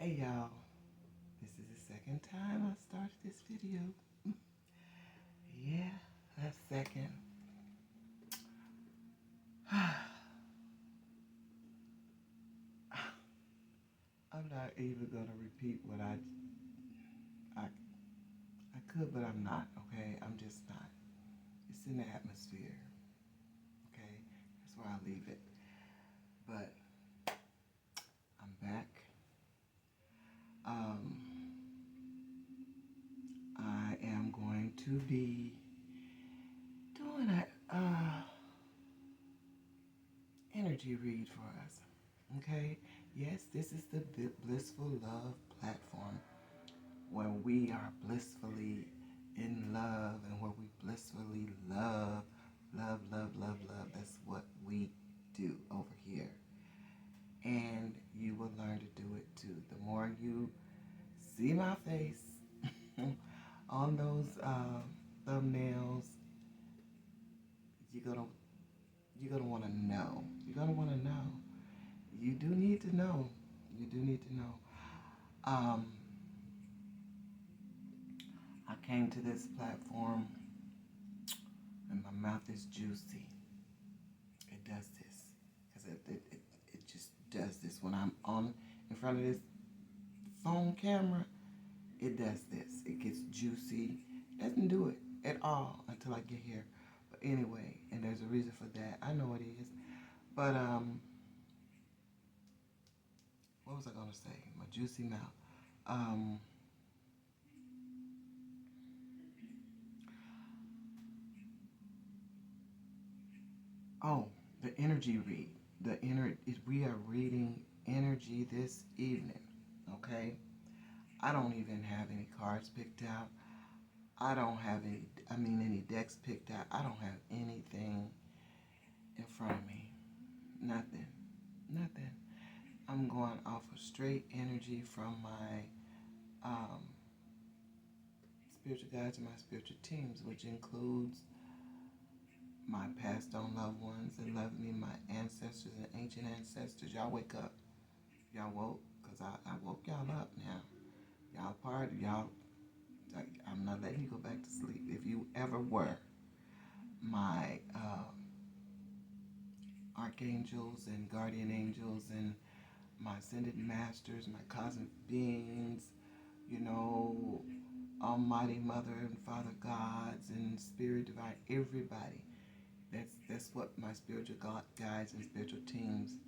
Hey y'all, this is the second time I started this video. Yeah, that's second. I'm not even gonna repeat what I I could, but I'm not. Okay, I'm just not. It's in the atmosphere. Okay, that's where I leave it. But I'm back. Um, I am going to be doing a energy read for us. Okay? Yes, this is the Blissful Love platform where we are blissfully in love and where we blissfully love, love, love, love, love. That's what we do over here. And you will learn to do it too. The more you see my face on those thumbnails, you're gonna want to know. You're gonna want to know. You do need to know. You do need to know. Um, I came to this platform and my mouth is juicy. It does this because it just does this when I'm on in front of this phone camera. It does this. It gets juicy. It doesn't do it at all until I get here. But anyway, and there's a reason for that. I know it is. But what was I gonna say? My juicy mouth. Um, oh, the energy read. We are reading energy this evening. Okay. I don't even have any cards picked out. I don't have any decks picked out. I don't have anything in front of me. Nothing. Nothing. I'm going off of straight energy from my spiritual guides and my spiritual teams, which includes my passed on loved ones that love me, my ancestors and ancient ancestors. Y'all wake up. Y'all woke, because I woke y'all up now. Y'all party. I'm not letting you go back to sleep. If you ever were my archangels and guardian angels and my ascended masters, my cosmic beings, Almighty Mother and Father gods and Spirit Divine, everybody. That's what my spiritual guides and spiritual teams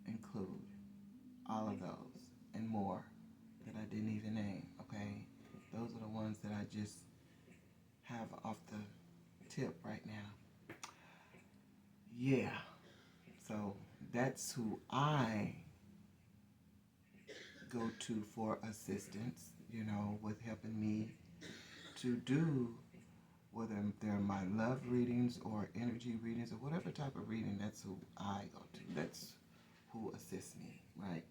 include. All of those and more that I didn't even name. Okay, those are the ones that I just have off the tip right now. Yeah. So that's who I go to for assistance, with helping me to do, whether they're my love readings or energy readings or whatever type of reading, that's who I go to. That's who assists me, right?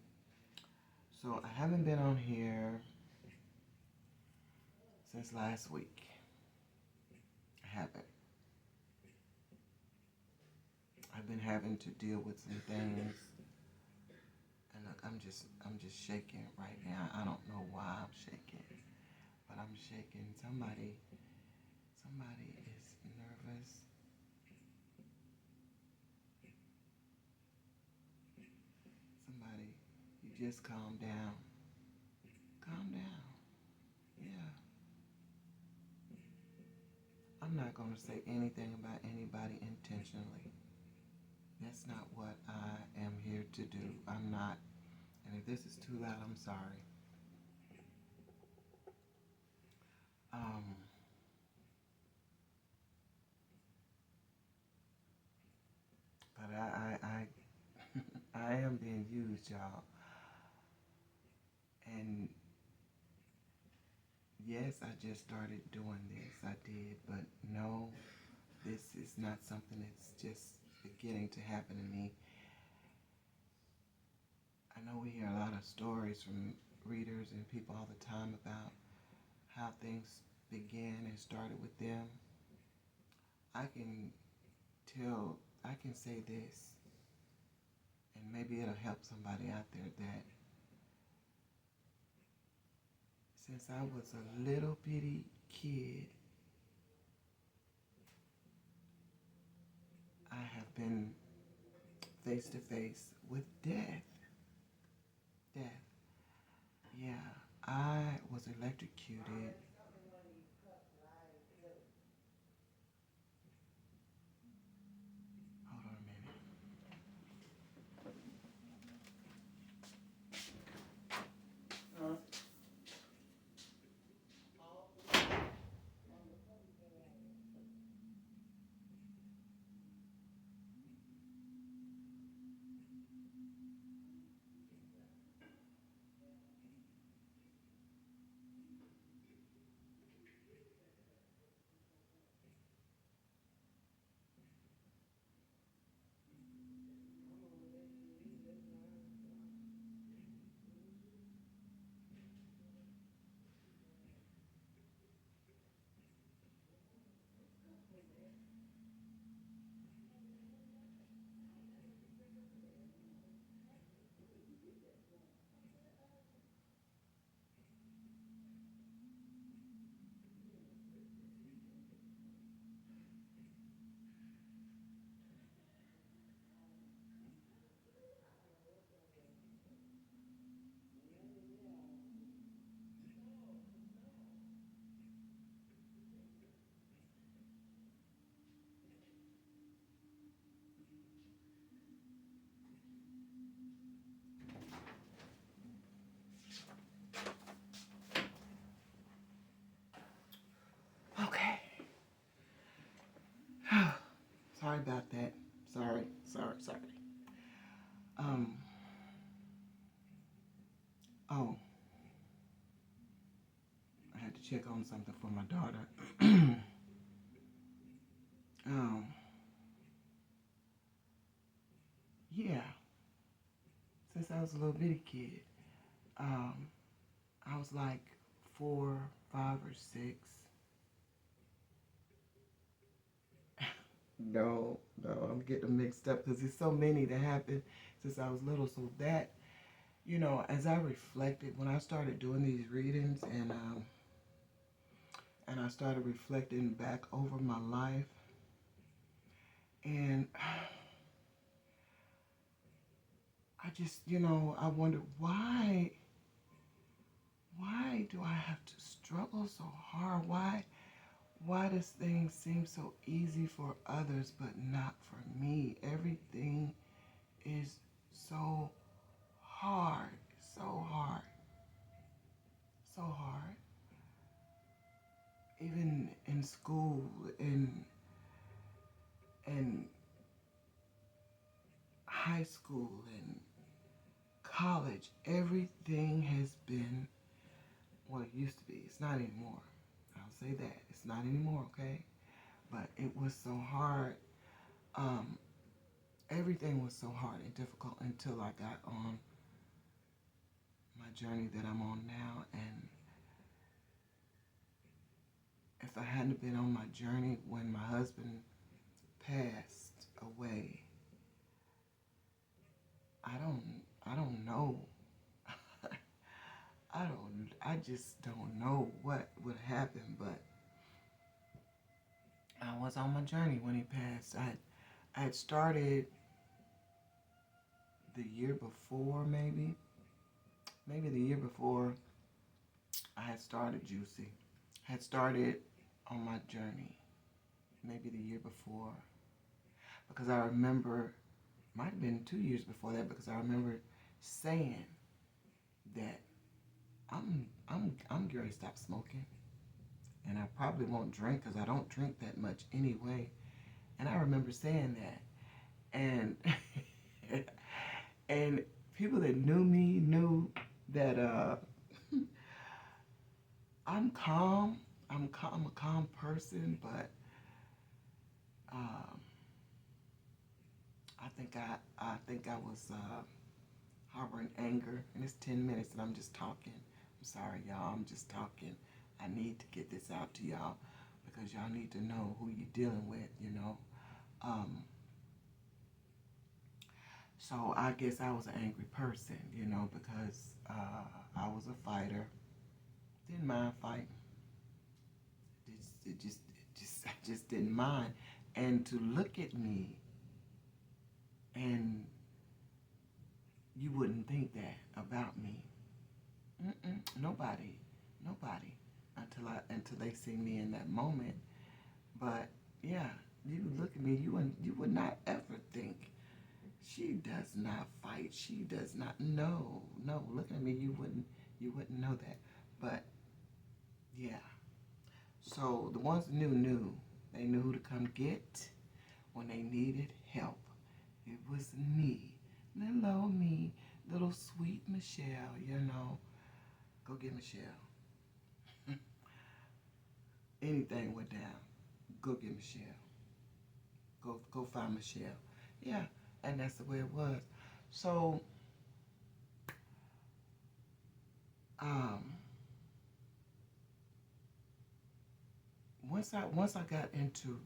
So I haven't been on here since last week. I haven't. I've been having to deal with some things. And look, I'm just shaking right now. I don't know why I'm shaking, but I'm shaking. Somebody is nervous. Somebody, you just calm down. Calm down. Yeah. I'm not going to say anything about anybody intentionally. That's not what I am here to do. I'm not. And if this is too loud, I'm sorry. Um, but I am being used, y'all. And yes, I just started doing this. I did, but no, this is not something that's just beginning to happen to me. I know we hear a lot of stories from readers and people all the time about how things began and started with them. I can I can say this, and maybe it'll help somebody out there, that Since I was a little bitty kid, I have been face to face with death. Death. Yeah, I was electrocuted. Hold on a minute. Okay. Sorry about that. Sorry. Um, oh, I had to check on something for my daughter. um, yeah, since I was a little bitty kid, um, I was like 4, 5, or 6. No, I'm getting them mixed up because there's so many that happened since I was little. So that, as I reflected, when I started doing these readings and I started reflecting back over my life, and I just, I wondered why do I have to struggle so hard? Why does things seem so easy for others but not for me? Everything is so hard, so hard, so hard. Even in school and high school and college, everything has been, well, it used to be. It's not anymore. I'll say that. It's not anymore, okay? But it was so hard. Um, Everything was so hard and difficult until I got on my journey that I'm on now. And if I hadn't been on my journey when my husband passed away, I don't know. I just don't know what would happen, but I was on my journey when he passed. I had started the year before, maybe the year before I had started Juicy. I had started on my journey, maybe the year before, because I remember, might have been 2 years before that, because I remember saying that I'm going to stop smoking, and I probably won't drink because I don't drink that much anyway. And I remember saying that, and and people that knew me knew that I'm calm. I'm a calm person, but um, I think I was harboring anger, and it's 10 minutes, and I'm just talking. I'm sorry, y'all. I'm just talking. I need to get this out to y'all because y'all need to know who you're dealing with. Um, so I guess I was an angry person, because I was a fighter. Didn't mind fighting. I just didn't mind. And to look at me, and you wouldn't think that about me. Nobody, nobody, until they see me in that moment. But yeah, you look at me, you would not ever think she does not fight. She does not. No, no. Looking at me, you wouldn't know that. But yeah. So the ones who knew. They knew who to come get when they needed help. It was me. Hello, me. Little sweet Michelle, Go get Michelle. Anything went down. Go get Michelle. Go find Michelle. Yeah, and that's the way it was. So, um, once I got into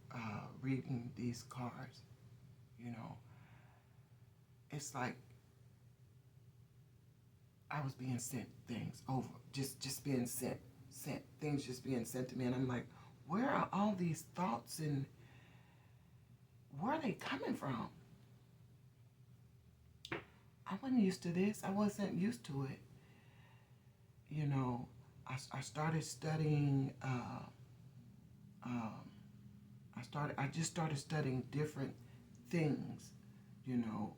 reading these cards, you know, it's like I was being sent things over, just being sent things, just being sent to me, and I'm like, where are all these thoughts and where are they coming from? I wasn't used to this. I wasn't used to it. I started studying. I just started studying different things. You know,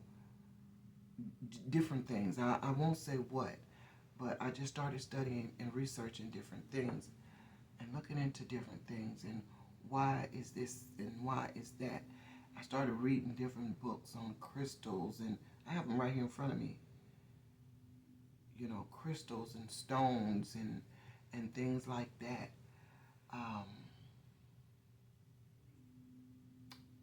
different things. I won't say what, but I just started studying and researching different things and looking into different things and why is this and why is that. I started reading different books on crystals, and I have them right here in front of me. Crystals and stones and things like that. Um,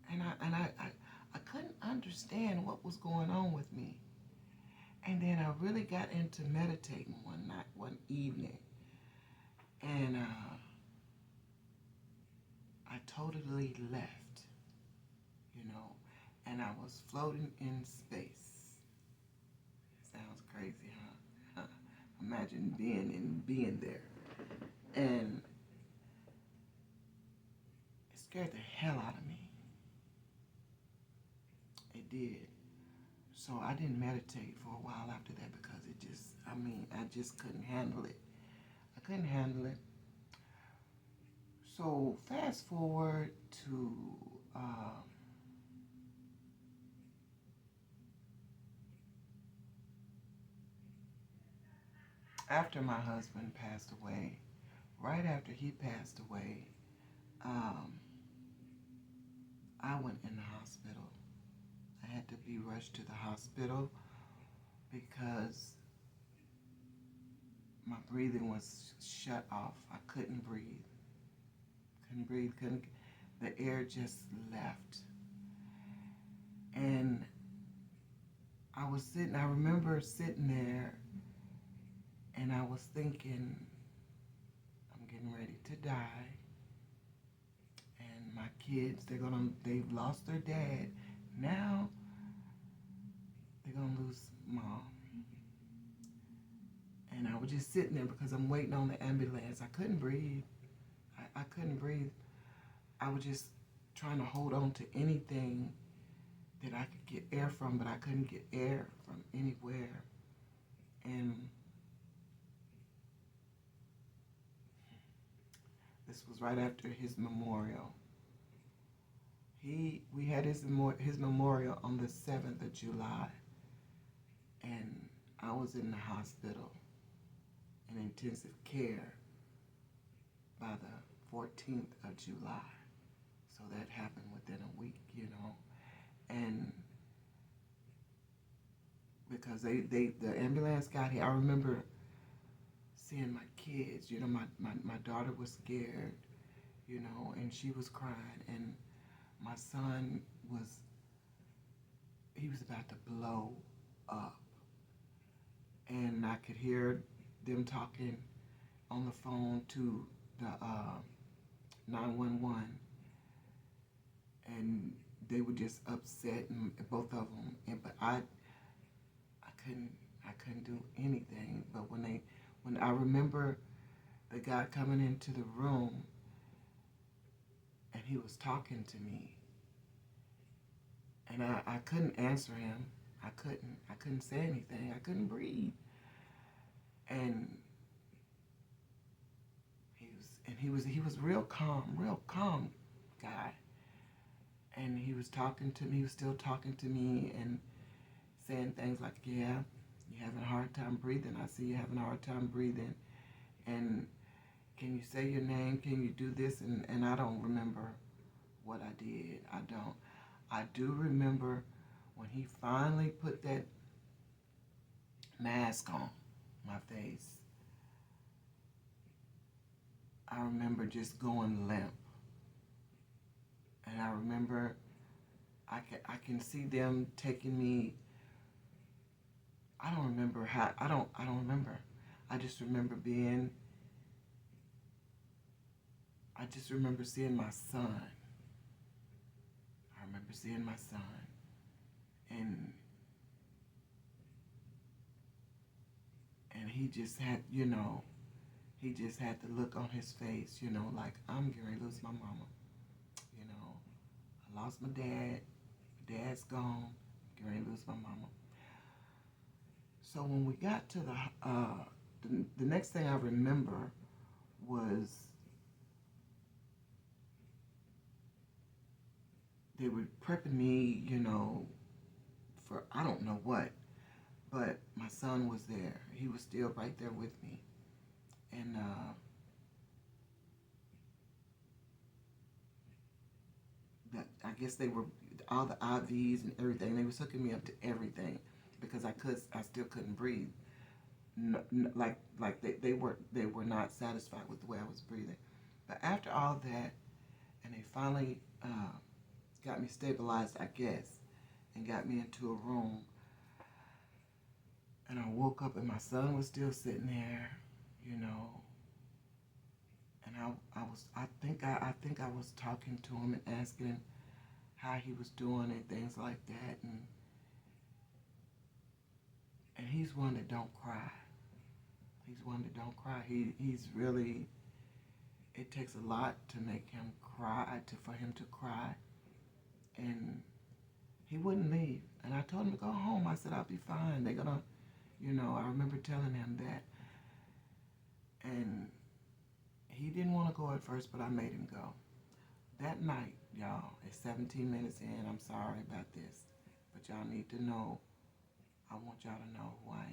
and I couldn't understand what was going on with me. And then I really got into meditating one evening, and I totally left, and I was floating in space. Sounds crazy, huh? Imagine being there, and it scared the hell out of me. It did. So I didn't meditate for a while after that because I just couldn't handle it. I couldn't handle it. So fast forward to after my husband passed away. Right after he passed away, um, I went in the hospital. I had to be rushed to the hospital because my breathing was shut off. I couldn't breathe. The air just left. And I remember sitting there and I was thinking, I'm getting ready to die. And my kids, they've lost their dad. Now they're gonna lose mom. And I was just sitting there because I'm waiting on the ambulance. I couldn't breathe. I couldn't breathe. I was just trying to hold on to anything that I could get air from, but I couldn't get air from anywhere. And this was right after his memorial. We had his memorial on the 7th of July, and I was in the hospital in intensive care by the 14th of July. So that happened within a week, and because the ambulance got here, I remember seeing my kids. My daughter was scared, and she was crying, and my son was about to blow up, and I could hear them talking on the phone to the 911, and they were just upset, and both of them. But I couldn't do anything. But when I remember the guy coming into the room, and he was talking to me. And I couldn't answer him. I couldn't say anything. I couldn't breathe. And he was real calm guy. And he was talking to me, he was still talking to me and saying things like, yeah, you're having a hard time breathing. I see you having a hard time breathing. And can you say your name? Can you do this? And I don't remember what I did. I don't. I do remember when he finally put that mask on my face. I remember just going limp. And I remember I can see them taking me. I don't remember how. I don't remember. I just remember seeing my son. I remember seeing my son. And he just had, he just had the look on his face, like, I'm getting ready to lose my mama. I lost my dad. My dad's gone. I'm getting ready to lose my mama. So when we got to the next thing I remember was they were prepping me, for I don't know what, but my son was there. He was still right there with me. And I guess they were, all the IVs and everything, they was hooking me up to everything because I still couldn't breathe. Like they were not satisfied with the way I was breathing. But after all that, and they finally got me stabilized, I guess, and got me into a room. And I woke up and my son was still sitting there, And I think I was talking to him and asking him how he was doing and things like that. And he's one that don't cry. He's one that don't cry. He's really. It takes a lot to make him cry, for him to cry. And he wouldn't leave. And I told him to go home. I said, I'll be fine. They're gonna, I remember telling him that. And he didn't want to go at first, but I made him go. That night, y'all, it's 17 minutes in. I'm sorry about this. But y'all need to know. I want y'all to know who I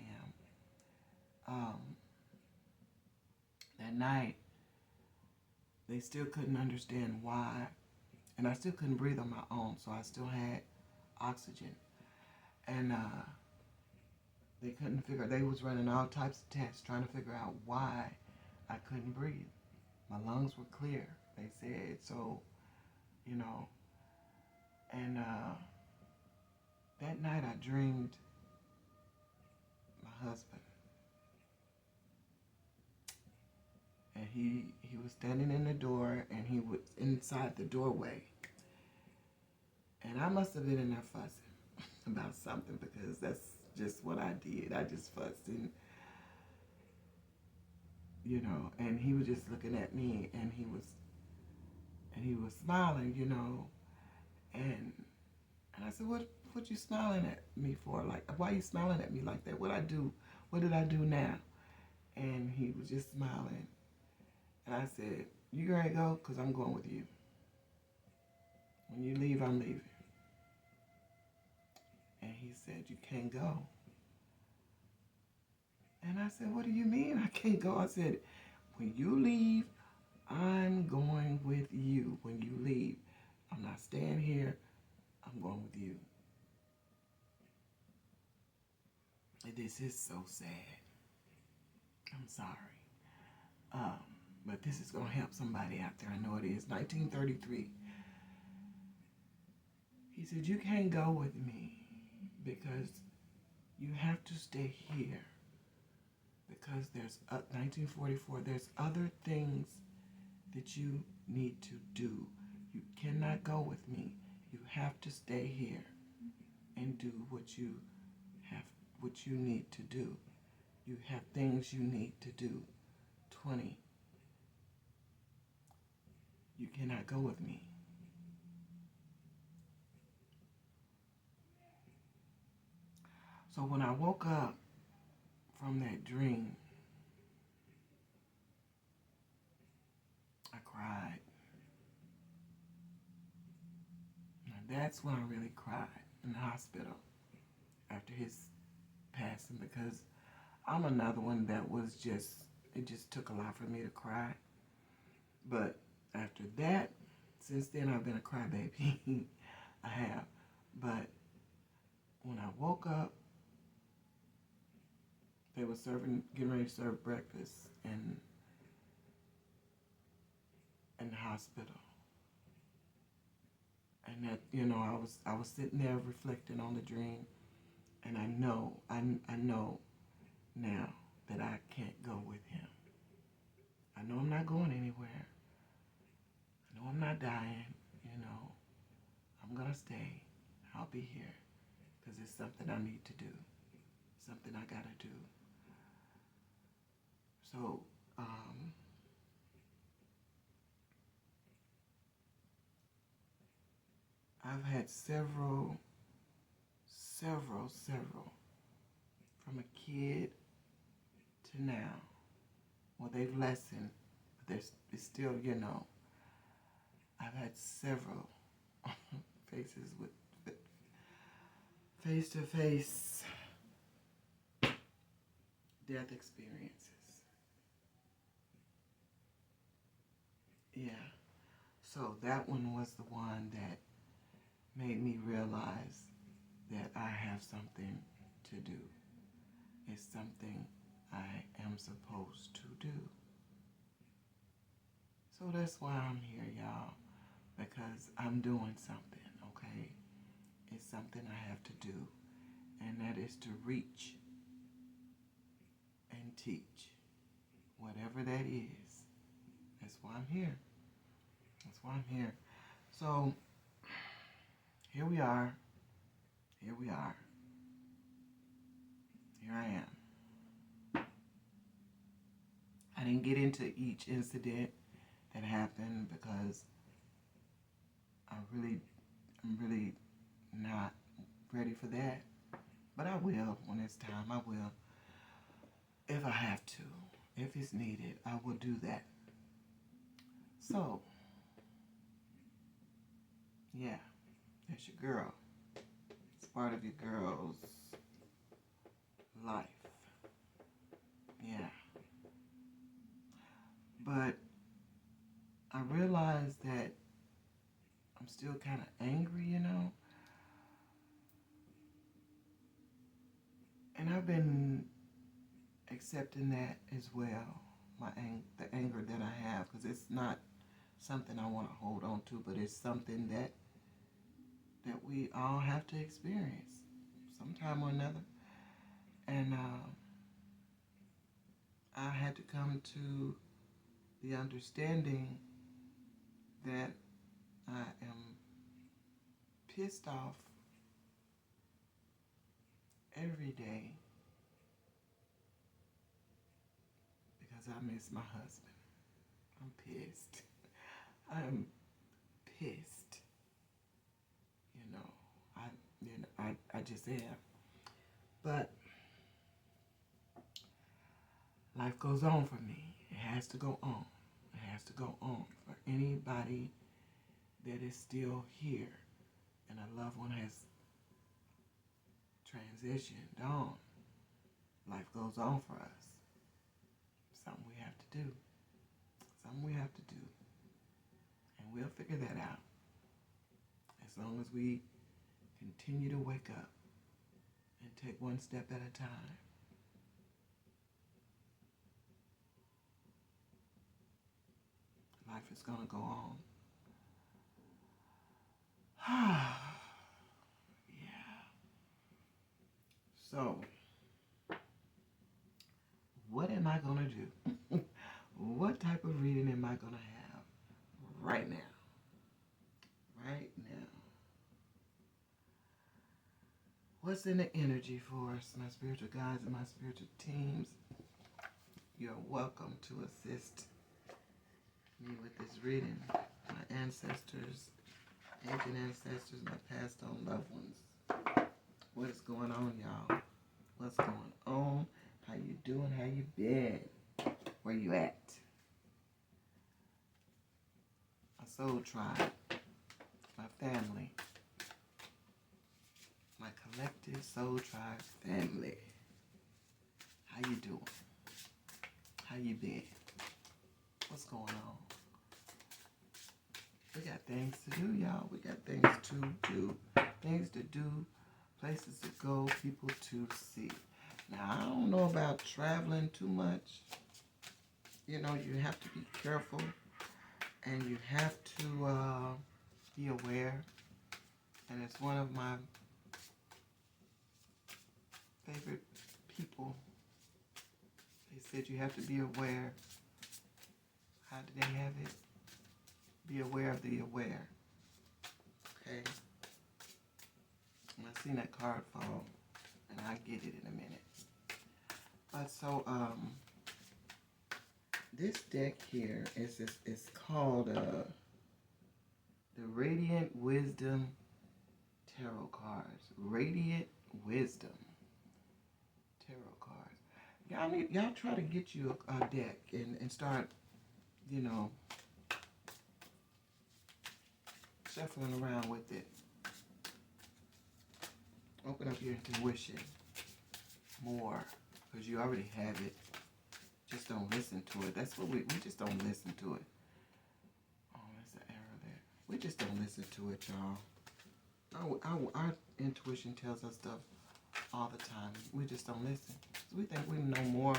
am. That night, they still couldn't understand why. And I still couldn't breathe on my own, so I still had oxygen. And they couldn't figure, they was running all types of tests trying to figure out why I couldn't breathe. My lungs were clear, they said, so, and that night I dreamed my husband. And he was standing in the door, and he was inside the doorway. And I must have been in there fussing about something, because that's just what I did. I just fussed, and and he was just looking at me, and he was smiling, and I said, what you smiling at me for? Like, why are you smiling at me like that? What did I do now? And he was just smiling. And I said, you ready to go? Because I'm going with you. When you leave, I'm leaving. And he said, you can't go. And I said, what do you mean I can't go? I said, when you leave, I'm going with you. When you leave, I'm not staying here. I'm going with you. And this is so sad. I'm sorry. But this is going to help somebody out there. I know it is. 1933. He said, you can't go with me because you have to stay here. Because there's 1944, there's other things that you need to do. You cannot go with me. You have to stay here and do what you need to do. You have things you need to do. 20, You cannot go with me. So when I woke up from that dream, I cried. And that's when I really cried in the hospital after his passing, because I'm another one that was it just took a lot for me to cry. But after that, since then I've been a crybaby. I have. But when I woke up, they were getting ready to serve breakfast in the hospital. And that, I was sitting there reflecting on the dream, and I know now that I can't go with him. I know I'm not going anywhere. I know I'm not dying, I'm gonna stay. I'll be here because it's something I need to do, something I gotta do. So, I've had several, from a kid to now. Well, they've lessened, but there's still, I've had several faces with face-to-face death experiences. Yeah. So that one was the one that made me realize that I have something to do. It's something I am supposed to do. So that's why I'm here, y'all, because I'm doing something, okay? It's something I have to do, and that is to reach and teach, whatever that is. That's why I'm here. That's why I'm here. So, here we are. Here we are. Here I am. I didn't get into each incident that happened because I'm really not ready for that. But I will when it's time. I will. If I have to. If it's needed, I will do that. So, yeah, that's your girl. It's part of your girl's life. Yeah. But I realized that I'm still kind of angry, And I've been accepting that as well, the anger that I have, because it's not something I want to hold on to, but it's something that we all have to experience sometime or another. And I had to come to the understanding that I am pissed off every day because I miss my husband. I'm pissed. I'm pissed. I just am. But life goes on for me. It has to go on. It has to go on for anybody that is still here and a loved one has transitioned on. Life goes on for us. Something we have to do. Something we have to do. And we'll figure that out. As long as we continue to wake up and take one step at a time. Life is going to go on. Yeah. So, what am I going to do? What type of reading am I going to have right now? Right now. What's in the energy for us, my spiritual guides and my spiritual teams? You're welcome to assist me with this reading. my ancestors, ancient ancestors, my passed on loved ones. What is going on, y'all? What's going on? How you doing? How you been? Where you at? My soul tribe, my family, my collective soul tribe family. How you doing? How you been? What's going on? We got things to do, y'all. We got things to do. Things to do, places to go, people to see. Now, I don't know about traveling too much. You know, you have to be careful. And you have to be aware. And it's one of my favorite people. They said you have to be aware. How did they have it? Be aware of the aware. Okay? And I seen that card fall. And I get it in a minute. But so, this deck here is called the Radiant Wisdom Tarot Cards. Radiant Wisdom Tarot Cards. Y'all try to get you a deck and start, you know, shuffling around with it. Open up your intuition more, because you already have it. Just don't listen to it. That's what we just don't listen to it. Oh, there's an arrow there. We just don't listen to it, y'all. Our intuition tells us stuff all the time. We just don't listen. So we think we know more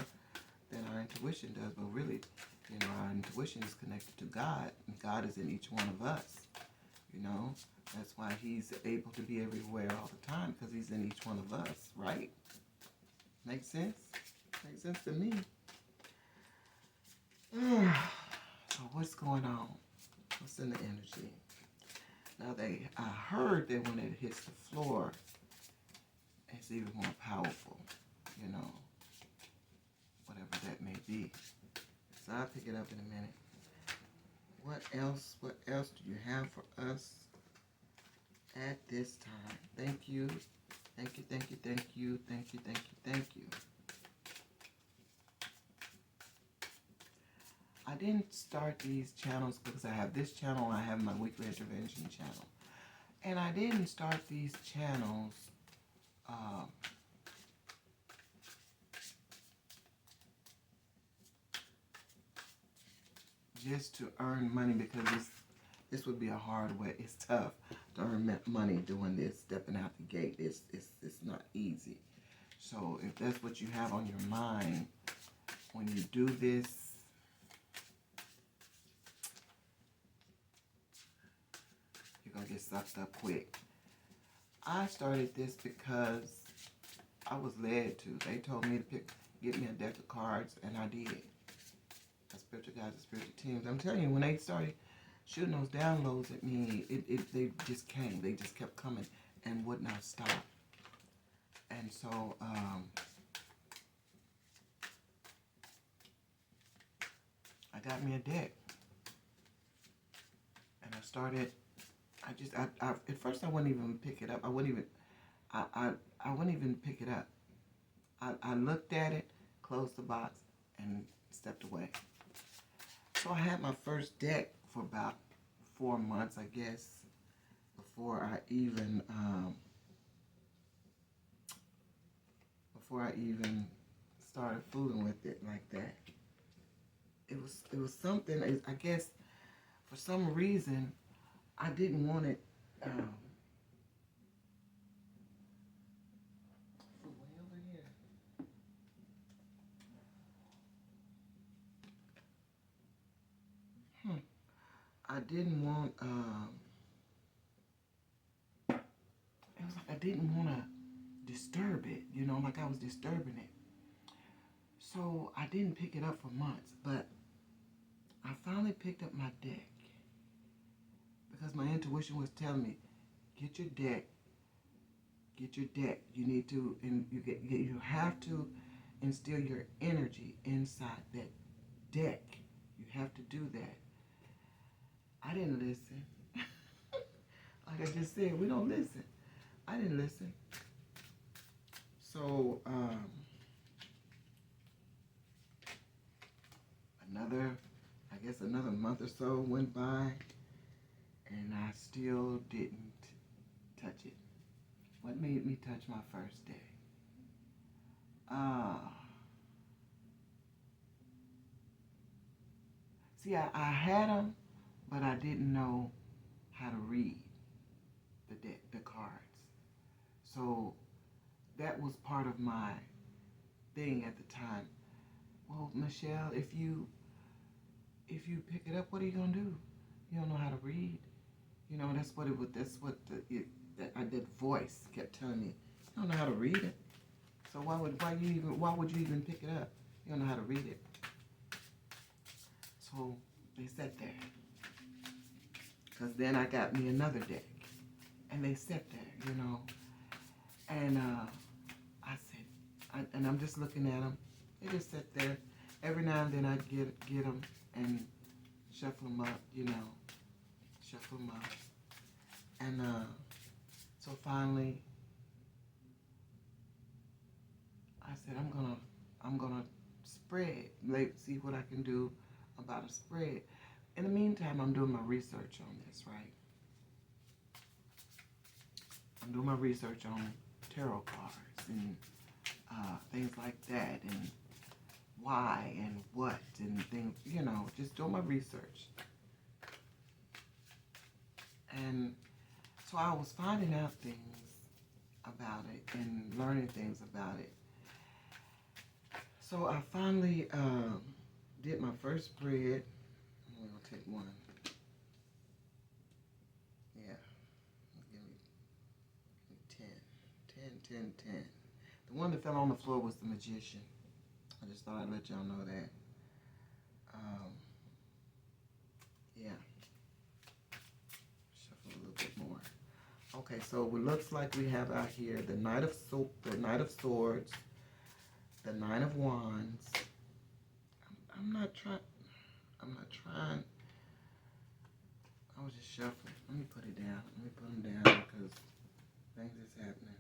than our intuition does, but really, you know, our intuition is connected to God, and God is in each one of us. You know, that's why He's able to be everywhere all the time, because He's in each one of us, right? Makes sense? Makes sense to me. So what's going on? What's in the energy? Now I heard that when it hits the floor, it's even more powerful, you know, whatever that may be. So I'll pick it up in a minute. What else do you have for us at this time? Thank you. Thank you, thank you, thank you, thank you, thank you, thank you. I didn't start these channels because I have this channel and I have my weekly intervention channel. And I didn't start these channels just to earn money, because this would be a hard way. It's tough to earn money doing this, stepping out the gate. It's not easy. So if that's what you have on your mind when you do this, you're going to get sucked up quick. I started this because I was led to. They told me to get me a deck of cards, and I did. The spiritual guides and spiritual teams. I'm telling you, when they started shooting those downloads at me, they just came. They just kept coming and would not stop. And so, I got me a deck. And I started, at first I wouldn't even pick it up. I wouldn't even pick it up. I looked at it, closed the box, and stepped away. So I had my first deck for about 4 months, I guess, before I even started fooling with it like that. It was something. I guess for some reason I didn't want it. Way over here. I didn't want. It was like I didn't want to disturb it. You know, like I was disturbing it. So I didn't pick it up for months, but I finally picked up my deck because my intuition was telling me, get your deck. Get your deck. You need to, and you have to instill your energy inside that deck. You have to do that. I didn't listen. Like I just said, we don't listen. I didn't listen. So, another month or so went by, and I still didn't touch it. What made me touch my first day? Uh, See, I had them, but I didn't know how to read the cards. So that was part of my thing at the time. Well, Michelle, if you pick it up, what are you gonna do? You don't know how to read. You know, that's what it was. That's what that voice kept telling me. You don't know how to read it. So why would you even pick it up? You don't know how to read it. So they sat there. Because then I got me another deck. And they sat there, you know. And I said, and I'm just looking at them. They just sat there. Every now and then I'd get them and shuffle them up, you know. Shuffle them up. And so finally, I said, I'm gonna spread. See what I can do about a spread. In the meantime, I'm doing my research on this, right? I'm doing my research on tarot cards and things like that, and why and what and things, you know, just doing my research. And so I was finding out things about it and learning things about it. So I finally did my first spread. I'm only gonna take one. Yeah, give me 10. The one that fell on the floor was the Magician. I just thought I'd let y'all know that. Yeah. Shuffle a little bit more. Okay, so it looks like we have out here the Knight of Swords, the Nine of Wands. I'm not trying. I was just shuffling. Let me put it down. Let me put them down because things is happening.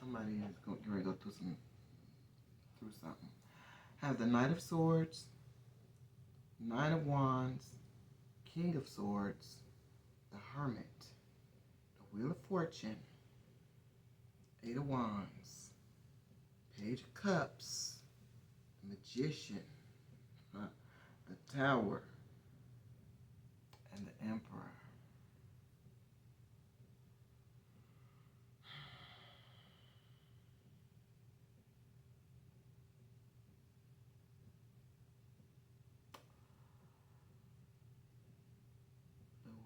Somebody is going to go through something. Have the Knight of Swords, Nine of Wands, King of Swords, the Hermit, the Wheel of Fortune, Eight of Wands, Page of Cups, the Magician, the Tower, and the Emperor.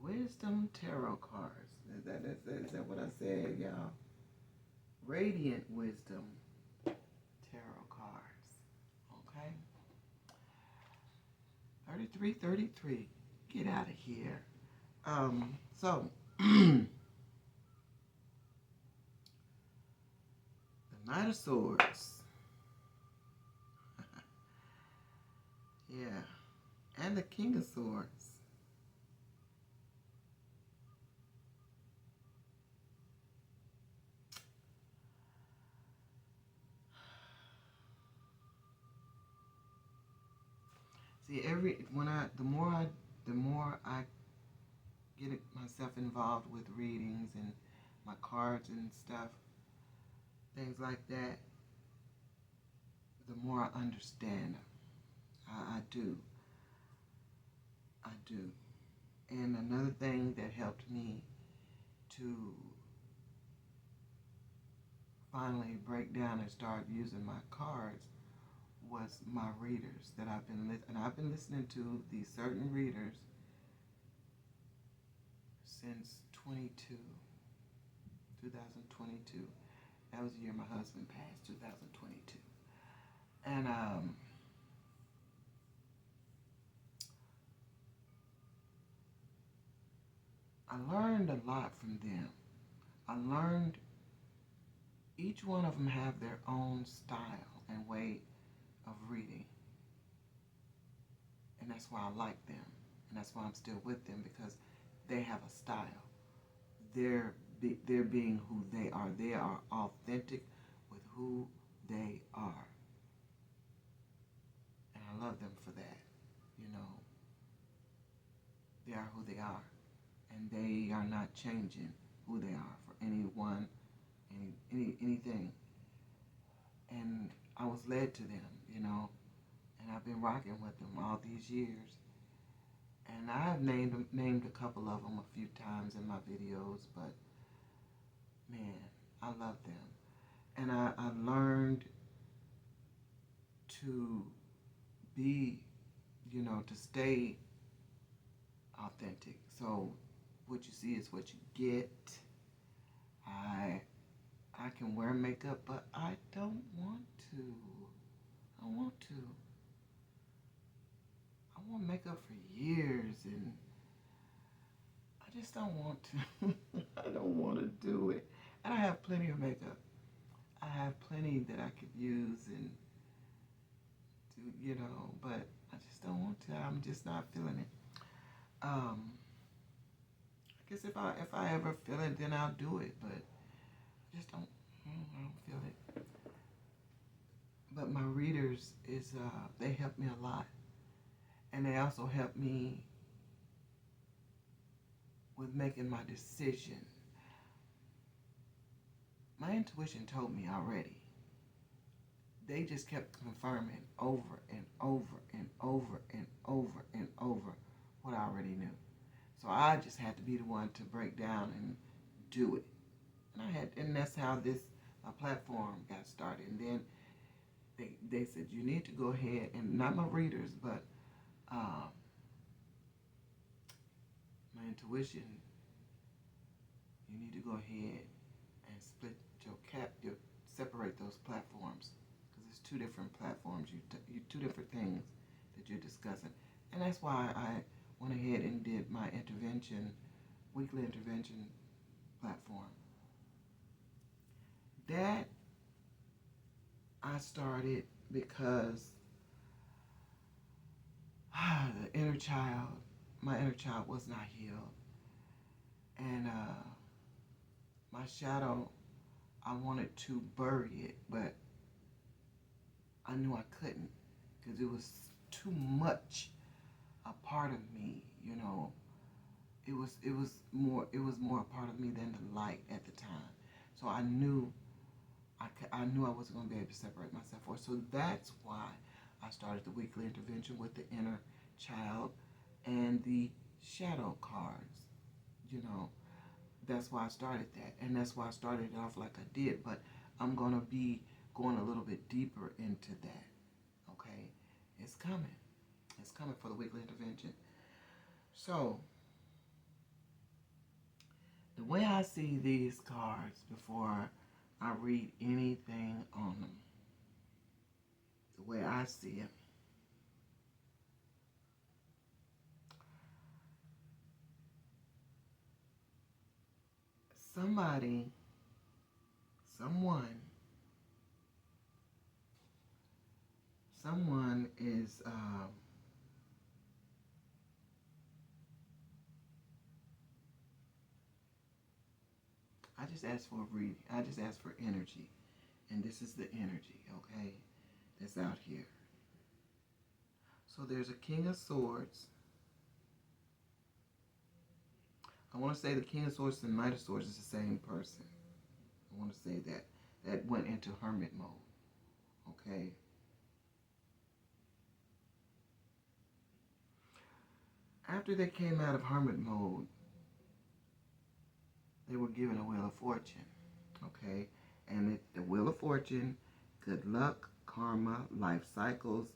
Wisdom Tarot cards. Is that what I said, y'all? Radiant Wisdom Tarot cards. Okay? 33. Get out of here. So, the Knight of Swords. Yeah. And the King of Swords. See, the more I get myself involved with readings and my cards and stuff, things like that, the more I understand them. I do. And another thing that helped me to finally break down and start using my cards was my readers that I've been listening to these certain readers since 2022. That was the year my husband passed, 2022. And I learned a lot from them. I learned each one of them have their own style and way of reading. And that's why I like them. And that's why I'm still with them, because they have a style. They're being who they are. They are authentic with who they are. And I love them for that. You know, they are who they are. And they are not changing who they are for anyone, anything. And I was led to them, you know, and I've been rocking with them all these years. And I have named a couple of them a few times in my videos, but man, I love them. And I learned to be, you know, to stay authentic. So what you see is what you get. I can wear makeup, but I don't want to. I want to. I want makeup for years, and I just don't want to. I don't want to do it. And I have plenty of makeup. I have plenty that I could use and do, you know, but I just don't want to. I'm just not feeling it. I guess if I ever feel it, then I'll do it, but I just don't. I don't feel it. But my readers they help me a lot, and they also help me with making my decision. My intuition told me already. They just kept confirming over and over and over and over and over what I already knew. So I just had to be the one to break down and do it. And that's how this platform got started. And then they said, you need to go ahead, and not my readers, but my intuition, you need to go ahead and split your separate those platforms, because it's two different platforms, you two different things that you're discussing. And that's why I went ahead and did my weekly intervention platform. That I started because my inner child was not healed. And my shadow, I wanted to bury it, but I knew I couldn't, because it was too much a part of me, you know. It was more a part of me than the light at the time. So I knew I wasn't going to be able to separate myself from it. So that's why I started the weekly intervention with the inner child and the shadow cards. You know, that's why I started that, and that's why I started it off like I did. But I'm going to be going a little bit deeper into that. Okay, it's coming. It's coming for the weekly intervention. So the way I see these cards before I read anything on them, the way I see it, someone is I just asked for a reading. I just asked for energy, and this is the energy, okay, that's out here. So there's a King of Swords. I want to say the King of Swords and Knight of Swords is the same person. I want to say that went into hermit mode, okay? After they came out of hermit mode, they were given a Wheel of Fortune, okay? And the Wheel of Fortune, good luck, karma, life cycles,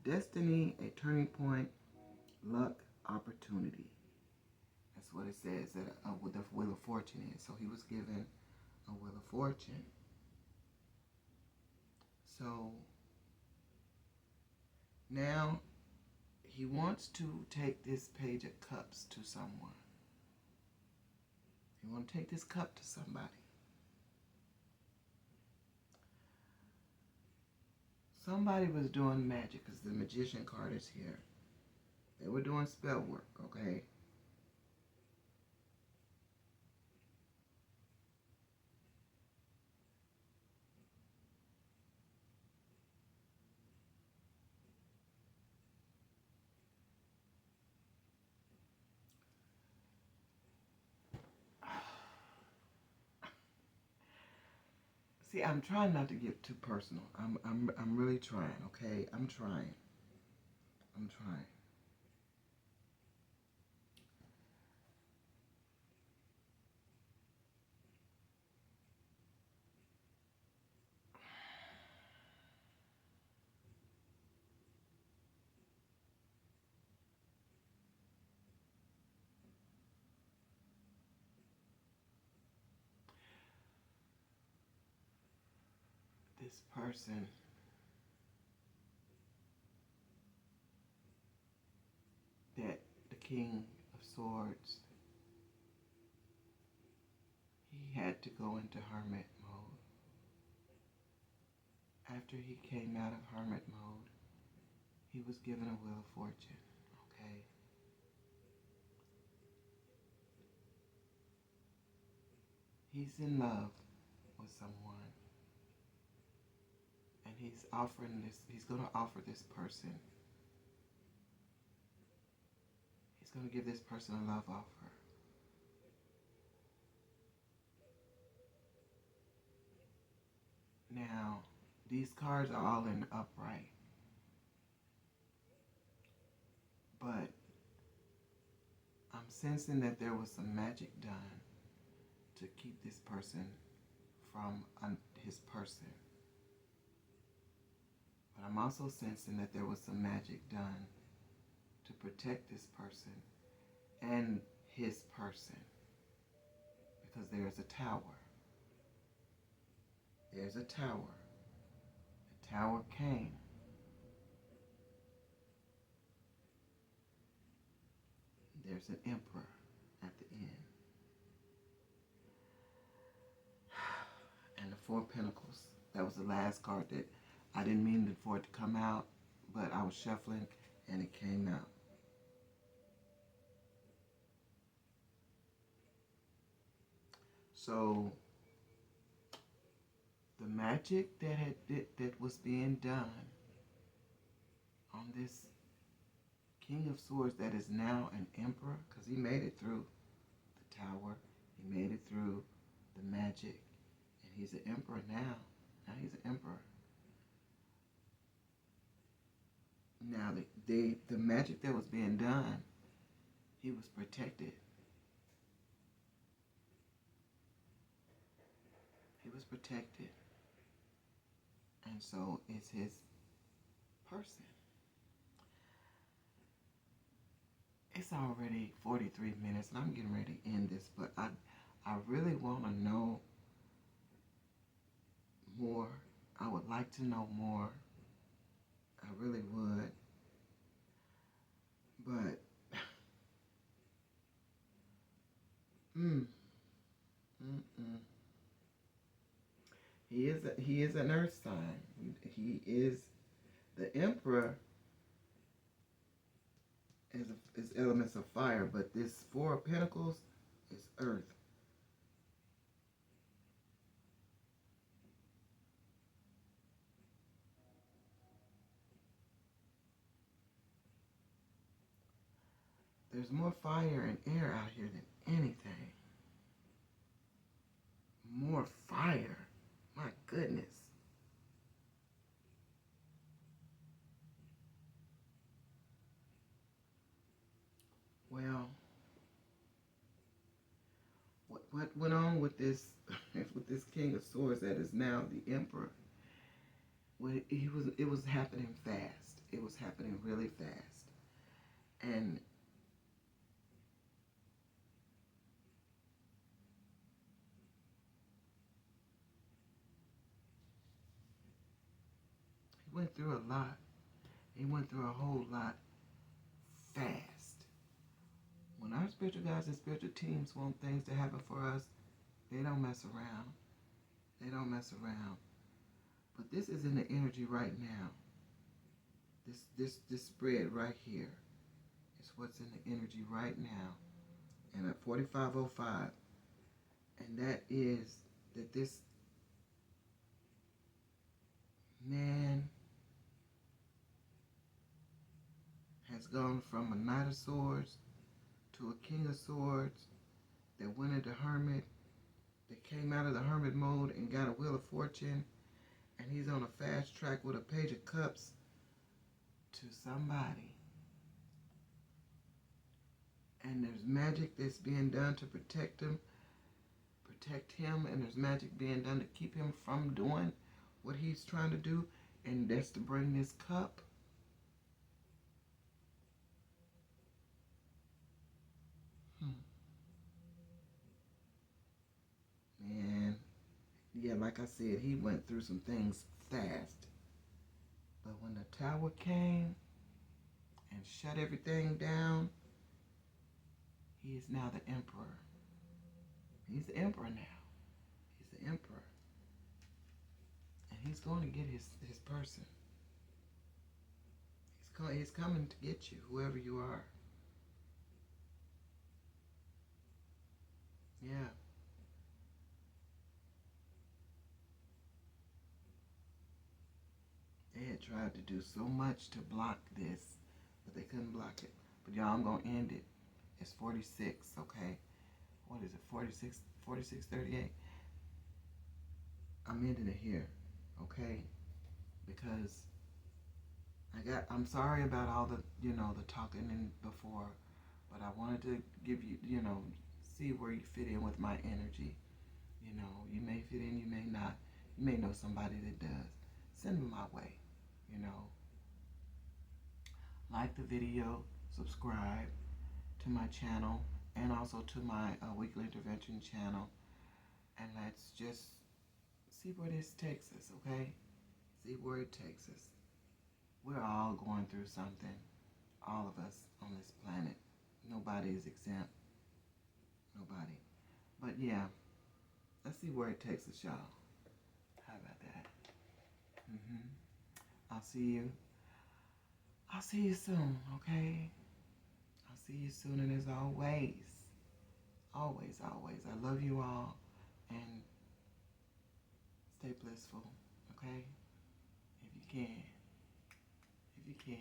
destiny, a turning point, luck, opportunity. That's what it says that the Wheel of Fortune is. So he was given a Wheel of Fortune. So now he wants to take this Page of Cups to someone. You want to take this cup to somebody. Somebody was doing magic, because the Magician card is here. They were doing spell work, okay? See, I'm trying not to get too personal. I'm really trying, okay? I'm trying. I'm trying. This person that the King of Swords, he had to go into hermit mode. After he came out of hermit mode, he was given a wheel of fortune, okay? He's in love with someone, and he's going to offer this person, he's going to give this person a love offer. Now, these cards are all in upright, but I'm sensing that there was some magic done to keep this person from his person. But I'm also sensing that there was some magic done to protect this person and his person, because there's a tower. There's a tower. The tower came. There's an emperor at the end. And the Four of Pentacles. That was the last card that I didn't mean for it to come out, but I was shuffling and it came out. So the magic that was being done on this King of Swords that is now an emperor, because he made it through the tower, he made it through the magic, and he's an emperor now. Now he's an emperor. Now the magic that was being done, he was protected. He was protected. And so it's his person. It's already 43 minutes and I'm getting ready to end this, but I really want to know more. I would like to know more. I really would. But he is an earth sign. He is the emperor is elements of fire, but this Four of Pentacles is earth. There's more fire and air out here than anything. More fire. My goodness. Well, what went on with this with this King of Swords that is now the Emperor? Well, it was happening fast. It was happening really fast. And he went through a lot. He went through a whole lot fast. When our spiritual guides and spiritual teams want things to happen for us, they don't mess around. They don't mess around. But this is in the energy right now. This spread right here is what's in the energy right now. And at 4505, and that is that this man has gone from a Knight of Swords to a King of Swords that went into Hermit, that came out of the Hermit mode and got a Wheel of Fortune, and he's on a fast track with a Page of Cups to somebody. And there's magic that's being done to protect him, and there's magic being done to keep him from doing what he's trying to do, and that's to bring this cup. Man, yeah, like I said, he went through some things fast. But when the tower came and shut everything down, he is now the emperor. He's the emperor now. He's the emperor. And he's going to get his person. He's coming to get you, whoever you are. Yeah. They had tried to do so much to block this, but they couldn't block it. But y'all, I'm going to end it. It's 46, okay? What is it, 46, 46:38? I'm ending it here, okay? Because I'm sorry about all the, the talking and before, but I wanted to give you, see where you fit in with my energy. You may fit in, you may not. You may know somebody that does. Send them my way, Like the video, subscribe to my channel, and also to my weekly intervention channel. And let's just see where this takes us, okay? See where it takes us. We're all going through something. All of us on this planet. Nobody is exempt. Nobody. But yeah, let's see where it takes us, y'all. How about that? I'll see you. I'll see you soon, okay? I'll see you soon, and as always, always, I love you all, and stay blissful, okay? If you can. If you can.